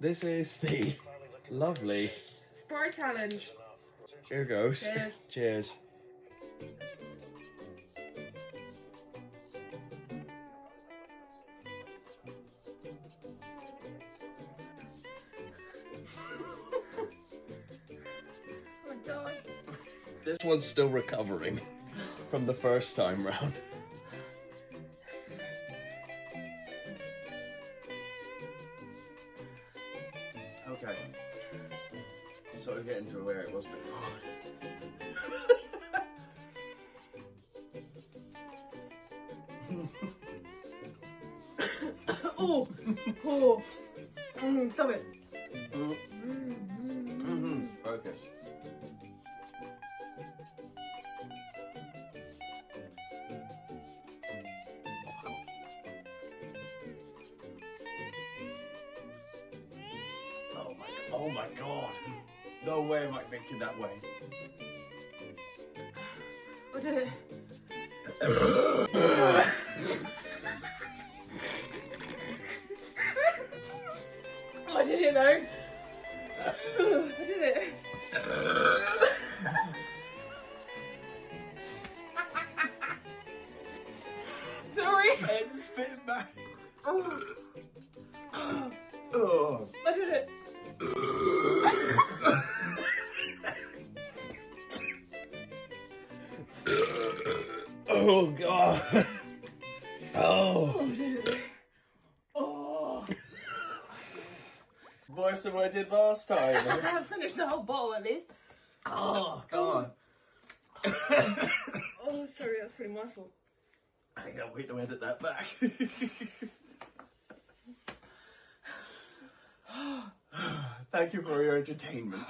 This is the lovely Sprite challenge. Here goes. Cheers. Cheers. Oh, die. This one's still recovering from the first time round. Okay. Sort of getting to where it was before. Oh, oh, stop it. Focus. Oh my god. No way am I thinking that way. I did it. I did it though. I did it. Sorry. And spit back. Oh. Oh. I did it. Oh god. Oh. I did it. Oh. Worse than what I did last time. I finished the whole bottle at least. Oh god. Oh, sorry, that's pretty my fault. I can't wait to edit that back. Thank you for your entertainment.